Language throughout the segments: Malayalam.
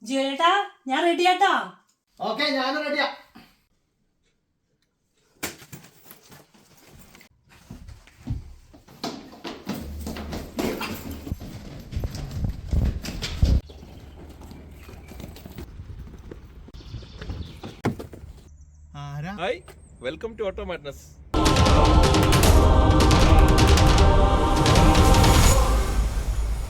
ജിയേട്ടാ ഞാൻ റെഡിയാട്ടാ. ഓക്കെ, ഞാൻ റെഡിയാ. Hi, welcome to auto madness.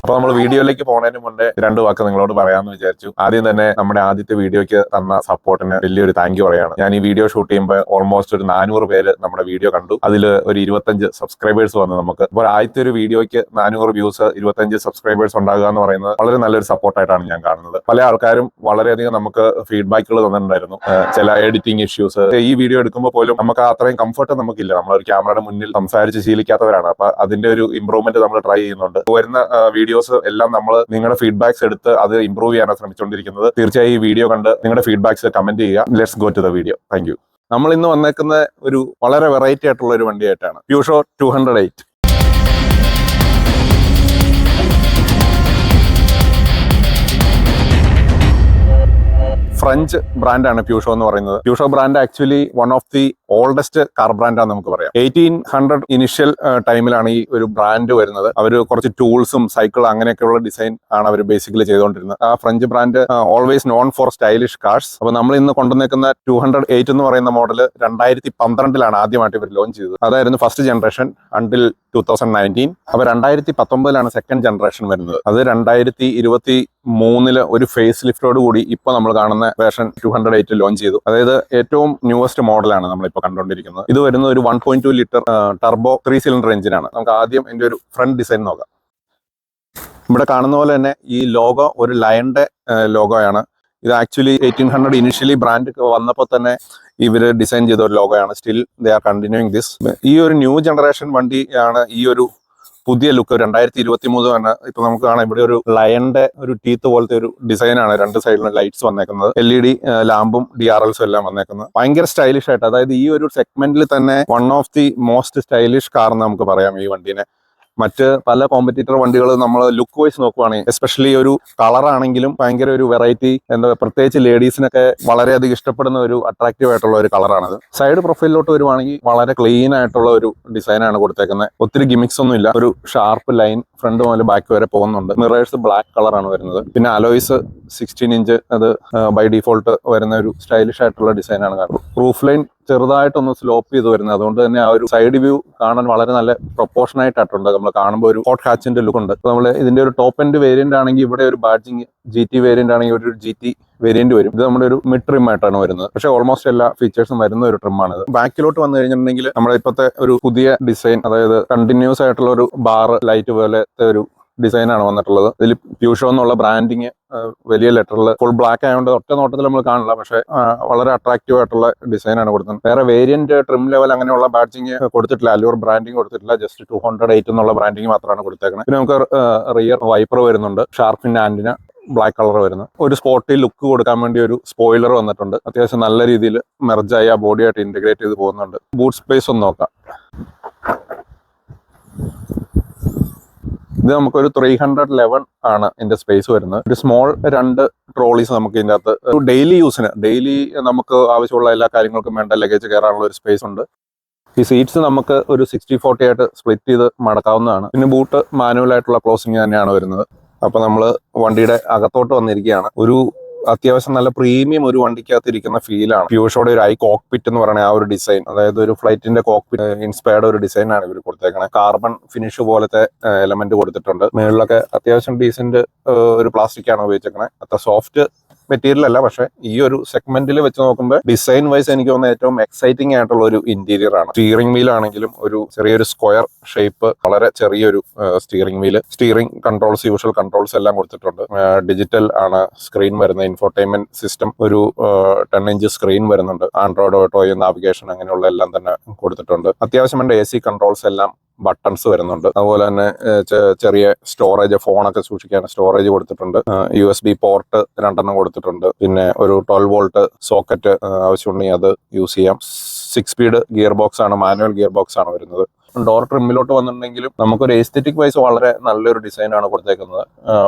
അപ്പോൾ നമ്മൾ വീഡിയോയിലേക്ക് പോകുന്നതിന് മുന്നേ രണ്ട് വാക്ക് നിങ്ങളോട് പറയാമെന്ന് വിചാരിച്ചു. ആദ്യം തന്നെ നമ്മുടെ ആദ്യത്തെ വീഡിയോയ്ക്ക് തന്ന സപ്പോർട്ടിന് വലിയൊരു താങ്ക് യു പറയാണ്. ഞാൻ ഈ വീഡിയോ ഷൂട്ട് ചെയ്യുമ്പോൾ ഓൾമോസ്റ്റ് ഒരു 400 പേര് നമ്മുടെ വീഡിയോ കണ്ടു. അതിൽ ഒരു 25 സബ്സ്ക്രൈബേഴ്സ് വന്നു നമുക്ക്. അപ്പോൾ ആദ്യത്തെ ഒരു വീഡിയോയ്ക്ക് 400 വ്യൂസ്, 25 സബ്സ്ക്രൈബേഴ്സ് ഉണ്ടാകുക എന്ന് പറയുന്നത് വളരെ നല്ലൊരു സപ്പോർട്ടായിട്ടാണ് ഞാൻ കാണുന്നത്. പല ആൾക്കാരും വളരെയധികം നമുക്ക് ഫീഡ്ബാക്കുകൾ തന്നിട്ടുണ്ടായിരുന്നു. ചില എഡിറ്റിംഗ് ഇഷ്യൂസ്, ഈ വീഡിയോ എടുക്കുമ്പോൾ പോലും നമുക്ക് അത്രയും കംഫർട്ട് നമുക്കില്ല. നമ്മളൊരു ക്യാമറയുടെ മുന്നിൽ സംസാരിച്ച് ശീലിക്കാത്തവരാണ്. അപ്പൊ അതിന്റെ ഒരു ഇംപ്രൂവ്മെന്റ് നമ്മൾ ട്രൈ ചെയ്യുന്നുണ്ട്. വരുന്ന വീഡിയോസ് എല്ലാം നമ്മൾ നിങ്ങളുടെ ഫീഡ്ബാക്സ് എടുത്ത് അത് ഇംപ്രൂവ് ചെയ്യാനാണ് ശ്രമിച്ചുകൊണ്ടിരിക്കുന്നത്. തീർച്ചയായും ഈ വീഡിയോ കണ്ട് നിങ്ങളുടെ ഫീഡ്ബാക്സ് കമന്റ് ചെയ്യുക. Let's go to the video. Thank you. നമ്മൾ ഇന്ന് വന്നേക്കുന്ന ഒരു വളരെ വെറൈറ്റി ആയിട്ടുള്ള ഒരു വണ്ടിയായിട്ടാണ് പ്യൂഷോ 208. ഫ്രഞ്ച് ബ്രാൻഡാണ് പ്യൂഷോ എന്ന് പറയുന്നത്. Peugeot brand actually one of the oldest car ബ്രാൻഡാണ് നമുക്ക് പറയാം. 1800 ഇനിഷ്യൽ ടൈമിലാണ് ഈ ഒരു ബ്രാൻഡ് വരുന്നത്. അവർ കുറച്ച് ടൂൾസും സൈക്കിൾ അങ്ങനെയൊക്കെയുള്ള ഡിസൈൻ ആണ് അവർ ബേസിക്കലി ചെയ്തുകൊണ്ടിരുന്നത്. ആ French brand always known for stylish cars. അപ്പൊ നമ്മൾ ഇന്ന് കൊണ്ടുവന്നേക്കുന്ന 208 എന്ന് പറയുന്ന മോഡൽ 2012 ആദ്യമായിട്ട് ഇവർ ലോഞ്ച് ചെയ്തത്. അതായിരുന്നു ഫസ്റ്റ് ജനറേഷൻ അണ്ടിൽ 2019. അപ്പൊ 2019 സെക്കൻഡ് ജനറേഷൻ വരുന്നത്. അത് 2023 ഒരു ഫേസ് ലിഫ്റ്റോട് കൂടി ഇപ്പൊ നമ്മൾ കാണുന്ന വേർഷൻ 208 ലോഞ്ച് ചെയ്തു. അതായത് ഏറ്റവും ന്യൂവസ്റ്റ് മോഡലാണ് നമ്മളിപ്പോൾ കണ്ടുകൊണ്ടിരിക്കുന്നത്. ഇത് വരുന്നത് ഒരു 1.2 ലിറ്റർ ടർബോ 3 സിലിണ്ടർ എഞ്ചിനാണ്. നമുക്ക് ആദ്യം ഇതിന്റെ ഒരു ഫ്രണ്ട് ഡിസൈൻ നോക്കാം. ഇവിടെ കാണുന്ന പോലെ തന്നെ ഈ ലോഗോ ഒരു ലയന്റെ ലോഗോയാണ്. ഇത് ആക്ച്വലി 1800 ഇനിഷ്യലി ബ്രാൻഡ് വന്നപ്പോൾ തന്നെ ഇവര് ഡിസൈൻ ചെയ്ത ഒരു ലോഗോയാണ്. Still they are continuing this. ഈ ഒരു ന്യൂ ജനറേഷൻ വണ്ടിയാണ് ഈ ഒരു പുതിയ ലുക്ക് 2023 തന്നെ. ഇപ്പൊ നമുക്ക് കാണാം ഇവിടെ ഒരു ലയന്റെ ഒരു ടീത്ത് പോലത്തെ ഒരു ഡിസൈനാണ്. രണ്ട് സൈഡിലും ലൈറ്റ്സ് വന്നേക്കുന്നത്, LED ലാമ്പും DRLs എല്ലാം വന്നേക്കുന്നത്. ഭയങ്കര സ്റ്റൈലിഷ് ആയിട്ട്, അതായത് ഈ ഒരു സെഗ്മെന്റിൽ തന്നെ one of the most stylish car എന്ന് നമുക്ക് പറയാം ഈ വണ്ടീനെ. മറ്റ് പല കോമ്പറ്റീറ്റർ വണ്ടികൾ നമ്മൾ ലുക്ക് വൈസ് നോക്കുവാണെങ്കിൽ, എസ്പെഷ്യലി ഒരു കളർ ആണെങ്കിലും ഭയങ്കര ഒരു വെറൈറ്റി, എന്താ പ്രത്യേകിച്ച് ലേഡീസിനൊക്കെ വളരെയധികം ഇഷ്ടപ്പെടുന്ന ഒരു അട്രാക്റ്റീവ് ആയിട്ടുള്ള ഒരു കളറാണത്. സൈഡ് പ്രൊഫൈലിലോട്ട് വരുവാണെങ്കിൽ വളരെ ക്ലീൻ ആയിട്ടുള്ള ഒരു ഡിസൈനാണ് കൊടുത്തേക്കുന്നത്. ഒത്തിരി ഗിമിക്സ് ഒന്നും ഇല്ല. ഒരു ഷാർപ്പ് ലൈൻ ഫ്രണ്ട് മുതൽ ബാക്ക് വരെ പോകുന്നുണ്ട്. മിറേഴ്സ് ബ്ലാക്ക് കളറാണ് വരുന്നത്. പിന്നെ അലോയ്സ് 16 ഇഞ്ച്, അത് ബൈ ഡിഫോൾട്ട് വരുന്ന ഒരു സ്റ്റൈലിഷ് ആയിട്ടുള്ള ഡിസൈനാണ്. റൂഫ് ലൈൻ ചെറുതായിട്ടൊന്ന് സ്ലോപ്പ് ചെയ്ത് വരുന്നത്. അതുകൊണ്ട് തന്നെ ആ ഒരു സൈഡ് വ്യൂ കാണാൻ വളരെ നല്ല പ്രൊപ്പോർഷനായിട്ട് ആയിട്ടുണ്ട്. നമ്മൾ കാണുമ്പോൾ ഒരു ഹോട്ട് ഹാച്ചിന്റെ ലുക്ക് ഉണ്ട്. നമ്മൾ ഇതിന്റെ ഒരു ടോപ്പ് എൻഡ് വേരിയന്റ് ആണെങ്കിൽ ഇവിടെ ഒരു ബാഡ്ജിങ്, GT വേരിയന്റ് ആണെങ്കിൽ ഒരു GT വേരിയന്റ് വരും. ഇത് നമ്മുടെ ഒരു മിഡ് ട്രിം ആയിട്ടാണ് വരുന്നത്. പക്ഷേ ഓൾമോസ്റ്റ് എല്ലാ ഫീച്ചേഴ്സും വരുന്ന ഒരു ട്രിമ്മാണിത്. ബാക്കിലോട്ട് വന്നു കഴിഞ്ഞിട്ടുണ്ടെങ്കിൽ നമ്മുടെ ഇപ്പോഴത്തെ ഒരു പുതിയ ഡിസൈൻ, അതായത് കണ്ടിന്യൂസ് ആയിട്ടുള്ള ഒരു ബാർ ലൈറ്റ് പോലത്തെ ഒരു ഡിസൈനാണ് വന്നിട്ടുള്ളത്. ഇതിൽ പ്യൂഷോ എന്നുള്ള ബ്രാൻഡിങ് വലിയ ലെറ്ററിൽ ഫുൾ ബ്ലാക്ക് ആയതുകൊണ്ട് ഒറ്റ നോട്ടത്തിൽ നമ്മൾ കാണില്ല. പക്ഷേ വളരെ അട്രാക്റ്റീവ് ആയിട്ടുള്ള ഡിസൈനാണ് കൊടുത്തത്. വേറെ വേരിയന്റ് ട്രിം ലെവൽ അങ്ങനെയുള്ള ബാഡ്ജിങ് കൊടുത്തിട്ടില്ല, അല്ലൂർ ബ്രാൻഡിങ് കൊടുത്തിട്ടില്ല. ജസ്റ്റ് 208 എന്നുള്ള ബ്രാൻഡിങ് മാത്രമാണ് കൊടുത്തേക്കുന്നത്. പിന്നെ നമുക്ക് റിയർ വൈപ്പർ വരുന്നുണ്ട്, ഷാർപ്പിന്റെ ആന്റിന ബ്ലാക്ക് കളർ വരുന്നു. ഒരു സ്പോർട്ടി ലുക്ക് കൊടുക്കാൻ വേണ്ടി ഒരു സ്പോയിലർ വന്നിട്ടുണ്ട്. അത്യാവശ്യം നല്ല രീതിയിൽ മെർജായി ആ ബോഡിയായിട്ട് ഇന്റഗ്രേറ്റ് ചെയ്ത് പോകുന്നുണ്ട്. ബൂട്ട് സ്പേസ് ഒന്ന് നോക്കാം. ഇത് നമുക്കൊരു 311 ആണ് ഇതിന്റെ സ്പേസ് വരുന്നത്. ഒരു സ്മോൾ 2 ട്രോളീസ് നമുക്ക് ഇതിന്റെ അകത്ത് ഡെയിലി യൂസിന്, ഡെയിലി നമുക്ക് ആവശ്യമുള്ള എല്ലാ കാര്യങ്ങൾക്കും വേണ്ട ലഗേജ് കയറാനുള്ള ഒരു സ്പേസ് ഉണ്ട്. ഈ സീറ്റ്സ് നമുക്ക് ഒരു 60-40 ആയിട്ട് സ്പ്ലിറ്റ് ചെയ്ത് മടക്കാവുന്നതാണ്. പിന്നെ ബൂട്ട് മാനുവൽ ആയിട്ടുള്ള ക്ലോസിങ് തന്നെയാണ് വരുന്നത്. അപ്പൊ നമ്മൾ വണ്ടിയുടെ അകത്തോട്ട് വന്നിരിക്കുകയാണ്. ഒരു അത്യാവശ്യം നല്ല പ്രീമിയം ഒരു വണ്ടിക്കകത്ത് ഇരിക്കുന്ന ഫീലാണ്. പ്യൂഷോയുടെ ഒരു കോക്പിറ്റ് എന്ന് പറയുന്ന ആ ഒരു ഡിസൈൻ, അതായത് ഒരു ഫ്ലൈറ്റിന്റെ കോക്പിറ്റ് ഇൻസ്പയർഡ് ഒരു ഡിസൈനാണ് ഇവർ കൊടുത്തേക്കണത്. കാർബൺ ഫിനിഷ് പോലത്തെ എലമെന്റ് കൊടുത്തിട്ടുണ്ട്. മുകളിലൊക്കെ അത്യാവശ്യം ഡീസന്റ് ഒരു പ്ലാസ്റ്റിക് ആണ് ഉപയോഗിച്ചേക്കണത്. അത്ര സോഫ്റ്റ് മെറ്റീരിയൽ അല്ല, പക്ഷെ ഈ ഒരു സെഗ്മെന്റിൽ വെച്ച് നോക്കുമ്പോൾ ഡിസൈൻ വൈസ് എനിക്ക് തോന്നുന്നത് ഏറ്റവും എക്സൈറ്റിംഗ് ആയിട്ടുള്ള ഒരു ഇന്റീരിയർ ആണ്. സ്റ്റിയറിംഗ് വീൽ ആണെങ്കിലും ഒരു ചെറിയൊരു സ്ക്വയർ ഷേപ്പ്, വളരെ ചെറിയൊരു steering wheel, steering controls, usual controls എല്ലാം കൊടുത്തിട്ടുണ്ട്. ഡിജിറ്റൽ ആണ് സ്ക്രീൻ വരുന്നത്. ഇൻഫോർടൈൻമെന്റ് സിസ്റ്റം ഒരു 10 ഇഞ്ച് സ്ക്രീൻ വരുന്നുണ്ട്. ആൻഡ്രോയിഡ് ഓട്ടോ, നാവിഗേഷൻ അങ്ങനെയുള്ള എല്ലാം തന്നെ കൊടുത്തിട്ടുണ്ട്. അത്യാവശ്യം വേണ്ട AC കൺട്രോൾസ് എല്ലാം ബട്ടൺസ് വരുന്നുണ്ട്. അതുപോലെ തന്നെ ചെറിയ സ്റ്റോറേജ്, ഫോണൊക്കെ സൂക്ഷിക്കാൻ സ്റ്റോറേജ് കൊടുത്തിട്ടുണ്ട്. USB പോർട്ട് 2 കൊടുത്തിട്ടുണ്ട്. പിന്നെ ഒരു 12 വോൾട്ട് സോക്കറ്റ് ആവശ്യമുണ്ടെങ്കിൽ അത് യൂസ് ചെയ്യാം. 6 സ്പീഡ് ഗിയർ ബോക്സ് ആണ്, മാനുവൽ ഗിയർ ബോക്സ് ആണ് വരുന്നത്. ഡോർ ട്രിമ്മിലോട്ട് വന്നിട്ടുണ്ടെങ്കിലും നമുക്കൊരു എസ്തെറ്റിക് വൈസ് വളരെ നല്ലൊരു ഡിസൈൻ ആണ് കൊടുത്തേക്കുന്നത്.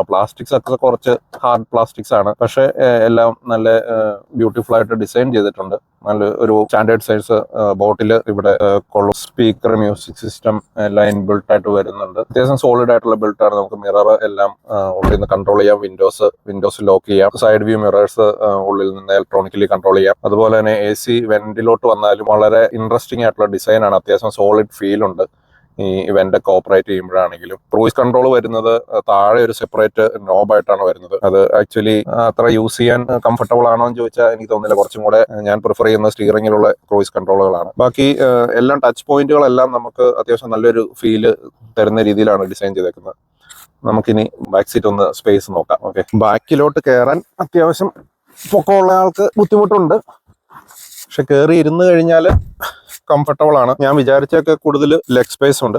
പ്ലാസ്റ്റിക്സ് ഒക്കെ കുറച്ച് ഹാർഡ് പ്ലാസ്റ്റിക്സ് ആണ്, പക്ഷെ എല്ലാം നല്ല ബ്യൂട്ടിഫുൾ ആയിട്ട് ഡിസൈൻ ചെയ്തിട്ടുണ്ട്. നല്ല ഒരു സ്റ്റാൻഡേർഡ് സൈസ് ബോട്ടിൽ ഇവിടെ കൊള്ളും. സ്പീക്കർ, മ്യൂസിക് സിസ്റ്റം എല്ലാം ഇൻബിൽട്ട് ആയിട്ട് വരുന്നുണ്ട്. അത്യാവശ്യം സോളിഡ് ആയിട്ടുള്ള ബിൽട്ട് ആണ്. നമുക്ക് മിറർ എല്ലാം ഉള്ളിൽ നിന്ന് കൺട്രോൾ ചെയ്യാം. വിൻഡോസ് ലോക്ക് ചെയ്യാം. സൈഡ് വ്യൂ മിറേഴ്സ് ഉള്ളിൽ നിന്ന് ഇലക്ട്രോണിക്കലി കൺട്രോൾ ചെയ്യാം. അതുപോലെ തന്നെ AC വെന്റിലോട്ട് വന്നാലും വളരെ ഇൻട്രസ്റ്റിംഗ് ആയിട്ടുള്ള ഡിസൈൻ ആണ്. അത്യാവശ്യം സോളിഡ് ഫീൽ ഉണ്ട് ഈ ഇവന്റ് ഒക്കെ ഓപ്പറേറ്റ് ചെയ്യുമ്പോഴാണെങ്കിലും. ക്രൂയിസ് കൺട്രോൾ വരുന്നത് താഴെ ഒരു സെപ്പറേറ്റ് നോബായിട്ടാണ് വരുന്നത്. അത് ആക്ച്വലി അത്ര യൂസ് ചെയ്യാൻ കംഫർട്ടബിൾ ആണോ എന്ന് ചോദിച്ചാൽ എനിക്ക് തോന്നുന്നില്ല. കുറച്ചും കൂടെ ഞാൻ പ്രിഫർ ചെയ്യുന്ന സ്റ്റിയറിംഗിലുള്ള ക്രൂയിസ് കൺട്രോളുകളാണ്. ബാക്കി എല്ലാം ടച്ച് പോയിന്റുകളെല്ലാം നമുക്ക് അത്യാവശ്യം നല്ലൊരു ഫീല് തരുന്ന രീതിയിലാണ് ഡിസൈൻ ചെയ്തേക്കുന്നത്. നമുക്കിനി ബാക്ക് സീറ്റ് ഒന്ന് സ്പേസ് നോക്കാം. ഓക്കെ, ബാക്കിലോട്ട് കയറാൻ അത്യാവശ്യം പൊക്കമുള്ള ആൾക്ക് ബുദ്ധിമുട്ടുണ്ട്, പക്ഷെ കയറി ഇരുന്ന് കഴിഞ്ഞാൽ കംഫർട്ടബിൾ ആണ്. ഞാൻ വിചാരിച്ചൊക്കെ കൂടുതൽ ലെഗ് സ്പേസ് ഉണ്ട്.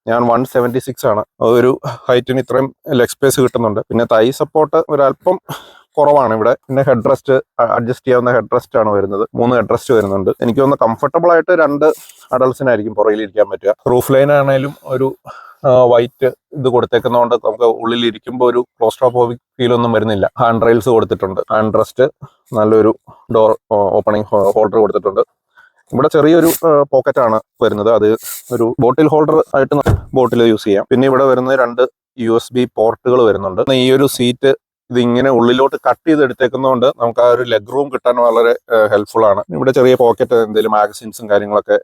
ഞാൻ 176 ആണ്. ഒരു ഹൈറ്റിന് ഇത്രയും ലെഗ് സ്പേസ് കിട്ടുന്നുണ്ട്. പിന്നെ തൈ സപ്പോർട്ട് ഒരല്പം കുറവാണ് ഇവിടെ. പിന്നെ ഹെഡ് റെസ്റ്റ് അഡ്ജസ്റ്റ് ചെയ്യാവുന്ന ഹെഡ് റെസ്റ്റ് ആണ് വരുന്നത്. 3 ഹെഡ് റെസ്റ്റ് വരുന്നുണ്ട്. എനിക്ക് തോന്നുന്നു കംഫർട്ടബിൾ ആയിട്ട് 2 അഡൾട്ട്സിനായിരിക്കും പുറകിൽ ഇരിക്കാൻ പറ്റുക. റൂഫ് ലൈൻ ആണെങ്കിലും ഒരു വൈറ്റ് ഇത് കൊടുത്തേക്കുന്നതുകൊണ്ട് നമുക്ക് ഉള്ളിൽ ഇരിക്കുമ്പോൾ ഒരു ക്ലോസ്ട്രോഫോബിക് ഫീൽ ഒന്നും വരുന്നില്ല. ഹാൻഡ് റെയിൽസ് കൊടുത്തിട്ടുണ്ട്. ഹാൻഡ് റെസ്റ്റ്, നല്ലൊരു ഡോർ ഓപ്പണിംഗ് ഹോൾഡർ കൊടുത്തിട്ടുണ്ട്. ഇവിടെ ചെറിയൊരു പോക്കറ്റ് ആണ് വരുന്നത്. അത് ഒരു ബോട്ടിൽ ഹോൾഡർ ആയിട്ട് ബോട്ടിൽ യൂസ് ചെയ്യാം. പിന്നെ ഇവിടെ വരുന്നത് 2 USB പോർട്ടുകൾ വരുന്നുണ്ട്. ഈ ഒരു സീറ്റ് ഇതിങ്ങനെ ഉള്ളിലോട്ട് കട്ട് ചെയ്ത് എടുത്തേക്കുന്നതുകൊണ്ട് നമുക്ക് ആ ഒരു ലെഗ് റൂം കിട്ടാൻ വളരെ ഹെൽപ്ഫുൾ ആണ്. ഇവിടെ ചെറിയ പോക്കറ്റ്, എന്തെങ്കിലും മാഗസിൻസും കാര്യങ്ങളൊക്കെ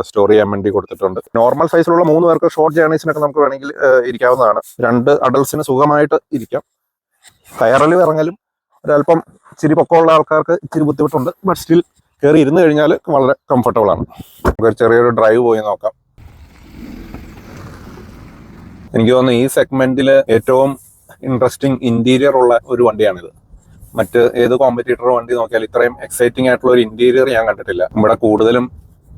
സ്റ്റോർ ചെയ്യാൻ വേണ്ടി കൊടുത്തിട്ടുണ്ട്. നോർമൽ സൈസിലുള്ള 3 പേർക്ക് ഷോർട്ട് ജേർണീസിനൊക്കെ നമുക്ക് വേണമെങ്കിൽ ഇരിക്കാവുന്നതാണ്. 2 അഡൾട്ട്സിന് സുഖമായിട്ട് ഇരിക്കാം. കയറലും ഇറങ്ങലും ഒരല്പം ഇച്ചിരി പൊക്കമുള്ള ആൾക്കാർക്ക് ഇച്ചിരി ബുദ്ധിമുട്ടുണ്ട്. ബട്ട് സ്റ്റിൽ കയറി ഇരുന്ന് കഴിഞ്ഞാൽ വളരെ കംഫർട്ടബിൾ ആണ്. നമുക്ക് ചെറിയൊരു ഡ്രൈവ് പോയി നോക്കാം. എനിക്ക് തോന്നുന്നു ഈ സെഗ്മെന്റിൽ ഏറ്റവും ഇൻട്രസ്റ്റിംഗ് ഇന്റീരിയർ ഉള്ള ഒരു വണ്ടിയാണിത്. മറ്റ് ഏത് കോമ്പറ്റീറ്റർ വണ്ടി നോക്കിയാൽ ഇത്രയും എക്സൈറ്റിംഗ് ആയിട്ടുള്ള ഒരു ഇന്റീരിയർ ഞാൻ കണ്ടിട്ടില്ല. ഇവിടെ കൂടുതലും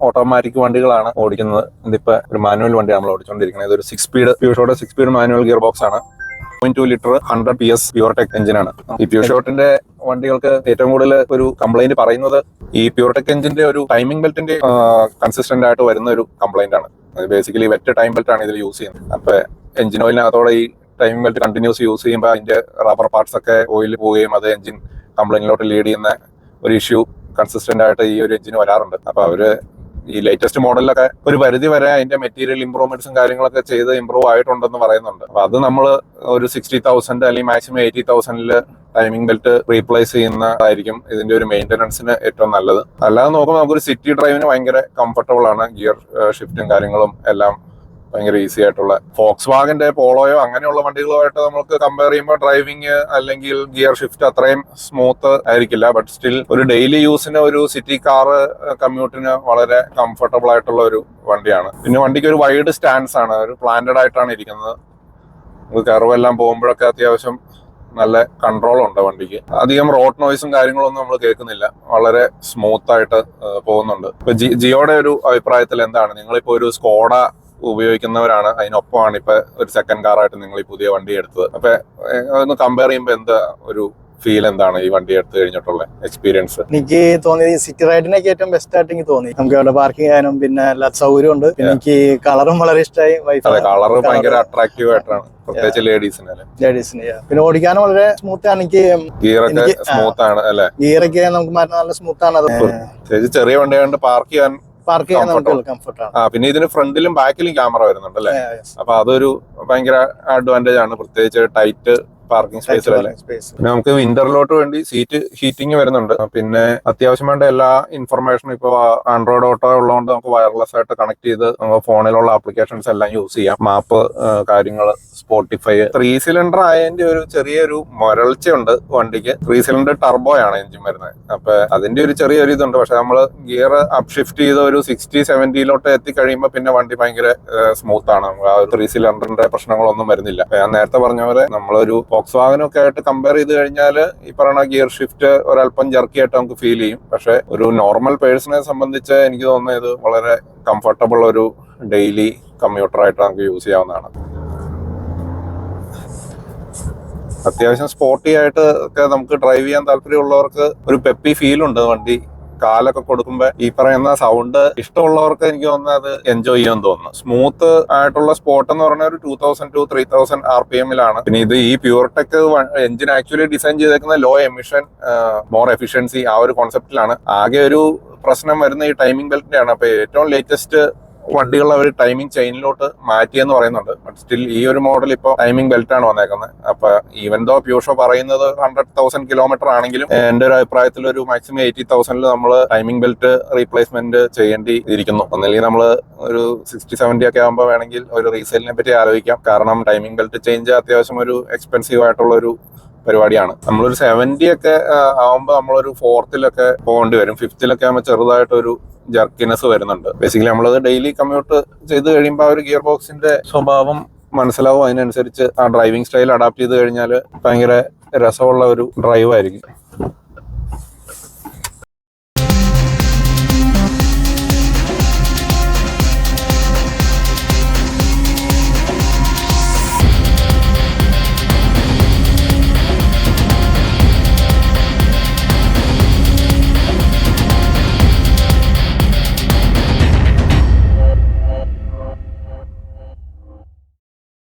ഓട്ടോമാറ്റിക് വണ്ടികളാണ് ഓടിക്കുന്നത്. ഇതിപ്പോ ഒരു മാനുവൽ വണ്ടിയാണ് നമ്മൾ ഓടിച്ചുകൊണ്ടിരിക്കുന്നത്. ഇതൊരു 6 സ്പീഡ് പ്യൂഷോയുടെ 6 സ്പീഡ് മാനുവൽ ഗിയർ ബോക്സ് ആണ്. 2 ലിറ്റർ 100 PS പ്യൂർടെക് എഞ്ചിനാണ്. ഈ പ്യൂഷോട്ടിന്റെ വണ്ടികൾക്ക് ഏറ്റവും കൂടുതൽ ഒരു കംപ്ലൈന്റ് പറയുന്നത് ഈ പ്യൂർടെക് എഞ്ചിന്റെ ഒരു ടൈമിംഗ് ബെൽറ്റിന്റെ കൺസിസ്റ്റന്റ് ആയിട്ട് വരുന്ന ഒരു കംപ്ലൈന്റ് ആണ്. ബേസിക്കലി വെറ്റ് ടൈം ബെൽറ്റ് ആണ് ഇതിൽ യൂസ് ചെയ്യുന്നത്. അപ്പൊ എഞ്ചിൻ ഓയിലിനകത്തോടെ ഈ ടൈമിംഗ് ബെൽറ്റ് കണ്ടിന്യൂസ് യൂസ് ചെയ്യുമ്പോൾ അതിന്റെ റബ്ബർ പാർട്സ് ഒക്കെ ഓയിൽ പോവുകയും അത് എഞ്ചിൻ കംപ്ലൈന്റിലോട്ട് ലീഡ് ചെയ്യുന്ന ഒരു ഇഷ്യൂ കൺസിസ്റ്റന്റ് ആയിട്ട് ഈ ഒരു എഞ്ചിന് വരാറുണ്ട്. അപ്പൊ അവര് ഈ ലേറ്റസ്റ്റ് മോഡലിലൊക്കെ ഒരു പരിധി വരെ അതിന്റെ മെറ്റീരിയൽ ഇംപ്രൂവ്മെന്റ്സും കാര്യങ്ങളൊക്കെ ചെയ്ത് ഇംപ്രൂവ് ആയിട്ടുണ്ടെന്ന് പറയുന്നുണ്ട്. അപ്പൊ അത് നമ്മൾ ഒരു 60,000 അല്ലെങ്കിൽ മാക്സിമം 80,000 ടൈമിംഗ് ബെൽറ്റ് റീപ്ലേസ് ചെയ്യുന്നതായിരിക്കും ഇതിന്റെ ഒരു മെയിന്റനൻസിന് ഏറ്റവും നല്ലത്. അല്ലാതെ നോക്കുമ്പോൾ നമുക്കൊരു സിറ്റി ഡ്രൈവിന് ഭയങ്കര കംഫർട്ടബിൾ ആണ്. ഗിയർ ഷിഫ്റ്റും കാര്യങ്ങളും എല്ലാം ഭയങ്കര ഈസി ആയിട്ടുള്ള ഫോക്സ് വാഗന്റെ പോളോയോ അങ്ങനെയുള്ള വണ്ടികളുമായിട്ട് നമുക്ക് കമ്പയർ ചെയ്യുമ്പോൾ ഡ്രൈവിംഗ് അല്ലെങ്കിൽ ഗിയർ ഷിഫ്റ്റ് അത്രയും സ്മൂത്ത് ആയിരിക്കില്ല. ബട്ട് സ്റ്റിൽ ഒരു ഡെയിലി യൂസിന് ഒരു സിറ്റി കാർ കമ്മ്യൂട്ടിന് വളരെ കംഫർട്ടബിൾ ആയിട്ടുള്ള ഒരു വണ്ടിയാണ്. പിന്നെ വണ്ടിക്ക് ഒരു വൈഡ് സ്റ്റാൻഡ്സ് ആണ്. ഒരു പ്ലാന്റഡ് ആയിട്ടാണ് ഇരിക്കുന്നത്. കർവ് എല്ലാം പോകുമ്പോഴൊക്കെ അത്യാവശ്യം നല്ല കൺട്രോൾ ഉണ്ട് വണ്ടിക്ക്. അധികം റോഡ് നോയ്സും കാര്യങ്ങളൊന്നും നമ്മൾ കേൾക്കുന്നില്ല. വളരെ സ്മൂത്ത് ആയിട്ട് പോകുന്നുണ്ട്. ഇപ്പൊ ജിയോയുടെ ഒരു അഭിപ്രായത്തിൽ എന്താണ്? നിങ്ങളിപ്പോ ഒരു സ്കോഡ ഉപയോഗിക്കുന്നവരാണ്, അതിനൊപ്പമാണ് ഇപ്പൊ ഒരു സെക്കൻഡ് കാറായിട്ട് നിങ്ങൾ ഈ പുതിയ വണ്ടി എടുത്തത്. അപ്പൊ ഒന്ന് കമ്പയർ ചെയ്യുമ്പോൾ എന്താ ഒരു ഫീൽ, എന്താണ് ഈ വണ്ടി എടുത്തു കഴിഞ്ഞിട്ടുള്ള എക്സ്പീരിയൻസ്? എനിക്ക് തോന്നിയത് സിറ്റി റൈഡിനൊക്കെ ഏറ്റവും ബെസ്റ്റ് ആയിട്ട് എനിക്ക് തോന്നി. നമുക്ക് അവിടെ പാർക്കിംഗ് ചെയ്യാനും പിന്നെ എല്ലാ സൗകര്യം ഉണ്ട്. പിന്നെ എനിക്ക് കളറും വളരെ ഇഷ്ടമായി. കളർ ഭയങ്കര അട്രാക്റ്റീവ് ആയിട്ടാണ്, പ്രത്യേകിച്ച് ലേഡീസിന്. പിന്നെ ഓടിക്കാനും വളരെ സ്മൂത്ത് ആണ്. എനിക്ക് ഗിയറൊക്കെ സ്മൂത്ത് ആണ് അല്ലെ? ഗിയറൊക്കെ നമുക്ക് മാറ്റാൻ നല്ല സ്മൂത്ത് ആണ്. അത് ചെറിയ വണ്ടിയാണ്ട് പാർക്ക് ചെയ്യാൻ കംഫർട്ടാണ്. പിന്നെ ഇതിന് ഫ്രണ്ടിലും ബാക്കിലും ക്യാമറ വരുന്നുണ്ട് അല്ലെ? അപ്പൊ അതൊരു ഭയങ്കര അഡ്വാൻറ്റേജ് ആണ്, പ്രത്യേകിച്ച് ടൈറ്റ് പാർക്കിംഗ് സ്പേസിലല്ലേ. പിന്നെ നമുക്ക് വിന്ററിലോട്ട് വേണ്ടി സീറ്റ് ഹീറ്റിംഗ് വരുന്നുണ്ട്. പിന്നെ അത്യാവശ്യം വേണ്ട എല്ലാ ഇൻഫർമേഷനും ഇപ്പൊ ആൻഡ്രോയിഡ് ഓട്ടോ ഉള്ളതുകൊണ്ട് നമുക്ക് വയർലെസ് ആയിട്ട് കണക്ട് ചെയ്ത് നമുക്ക് ഫോണിലുള്ള ആപ്ലിക്കേഷൻസ് എല്ലാം യൂസ് ചെയ്യാം. മാപ്പ് കാര്യങ്ങള്, സ്പോട്ടിഫൈ. 3 സിലിണ്ടർ ആയതിന്റെ ഒരു ചെറിയൊരു മുരൾച്ചയുണ്ട് വണ്ടിക്ക്. 3 സിലിണ്ടർ ടർബോ ആണ് എഞ്ചിൻ വരുന്നത്. അപ്പൊ അതിന്റെ ഒരു ചെറിയൊരു ഇതുണ്ട്. പക്ഷെ നമ്മള് ഗിയർ അപ് ഷിഫ്റ്റ് ചെയ്ത് ഒരു 60-70 എത്തിക്കഴിയുമ്പോൾ പിന്നെ വണ്ടി ഭയങ്കര സ്മൂത്ത് ആണ്. ആ ഒരു 3 സിലിണ്ടറിന്റെ പ്രശ്നങ്ങളൊന്നും വരുന്നില്ല. ഞാൻ നേരത്തെ പറഞ്ഞ പോലെ നമ്മളൊരു ഫോക്സ് വാഗനൊക്കെ ആയിട്ട് കമ്പയർ ചെയ്ത് കഴിഞ്ഞാൽ ഈ പറയുന്ന ഗിയർ ഷിഫ്റ്റ് ഒരല്പം ജർക്കി ആയിട്ട് നമുക്ക് ഫീൽ ചെയ്യും. പക്ഷെ ഒരു നോർമൽ പേഴ്സണെ സംബന്ധിച്ച് എനിക്ക് തോന്നുന്നത് ഇത് വളരെ കംഫർട്ടബിൾ ഒരു ഡെയിലി കമ്മ്യൂട്ടറായിട്ട് നമുക്ക് യൂസ് ചെയ്യാവുന്നതാണ്. അത്യാവശ്യം സ്പോർട്ടി ആയിട്ട് ഒക്കെ നമുക്ക് ഡ്രൈവ് ചെയ്യാൻ താല്പര്യമുള്ളവർക്ക് ഒരു പെപ്പി ഫീൽ ഉണ്ട് വണ്ടി കാലൊക്കെ കൊടുക്കുമ്പോൾ ഈ പറയുന്ന സൗണ്ട് ഇഷ്ടമുള്ളവർക്ക് എനിക്ക് തോന്നുന്നത് അത് എൻജോയ് ചെയ്യുമെന്ന് തോന്നുന്നു. സ്മൂത്ത് ആയിട്ടുള്ള സ്പോട്ട് എന്ന് പറഞ്ഞാൽ ഒരു 2000 to 3000 RPM-ലാണ്. പിന്നെ ഇത് ഈ പ്യൂർടെക് എഞ്ചിൻ ആക്ച്വലി ഡിസൈൻ ചെയ്തേക്കുന്ന ലോ എമിഷൻ മോർ എഫിഷ്യൻസി ആ ഒരു കോൺസെപ്റ്റിലാണ്. ആകെ ഒരു പ്രശ്നം വരുന്ന ഈ ടൈമിംഗ് ബെൽറ്റിന്റെയാണ്. അപ്പൊ ഏറ്റവും ലേറ്റസ്റ്റ് വണ്ടികൾ അവർ ടൈമിംഗ് ചെയിനിലോട്ട് മാറ്റിയെന്ന് പറയുന്നുണ്ട്. ബട്ട് സ്റ്റിൽ ഈ ഒരു മോഡൽ ഇപ്പോൾ ടൈമിംഗ് ബെൽറ്റ് ആണ് വന്നേക്കുന്നത്. അപ്പൊ ഈവൻ ദോ പ്യൂഷോ പറയുന്നത് 100,000 കിലോമീറ്റർ ആണെങ്കിലും എന്റെ ഒരു അഭിപ്രായത്തിൽ ഒരു മാക്സിമം 80,000 നമ്മൾ ടൈമിംഗ് ബെൽറ്റ് റീപ്ലേസ്മെന്റ് ചെയ്യേണ്ടി ഇരിക്കുന്നു. ഒന്നല്ലെങ്കിൽ നമ്മൾ ഒരു 60-70 ഒക്കെ ആകുമ്പോൾ വേണമെങ്കിൽ ഒരു റീസെയിലിനെ പറ്റി ആലോചിക്കാം. കാരണം ടൈമിംഗ് ബെൽറ്റ് ചേഞ്ച് അത്യാവശ്യം ഒരു എക്സ്പെൻസീവ് ആയിട്ടുള്ള ഒരു പരിപാടിയാണ്. നമ്മളൊരു 70 ഒക്കെ ആവുമ്പോൾ നമ്മളൊരു 4th-ലൊക്കെ പോകേണ്ടി വരും. 5th-ലൊക്കെ ആകുമ്പോൾ ചെറുതായിട്ടൊരു ജർക്കിനെസ് വരുന്നുണ്ട്. ബേസിക്കലി നമ്മളത് ഡെയിലി കമ്മ്യൂട്ട് ചെയ്ത് കഴിയുമ്പോൾ ആ ഒരു ഗിയർ ബോക്സിന്റെ സ്വഭാവം മനസ്സിലാവും. അതിനനുസരിച്ച് ആ ഡ്രൈവിംഗ് സ്റ്റൈൽ അഡാപ്റ്റ് ചെയ്ത് കഴിഞ്ഞാൽ ഭയങ്കര രസമുള്ള ഒരു ഡ്രൈവ് ആയിരിക്കും.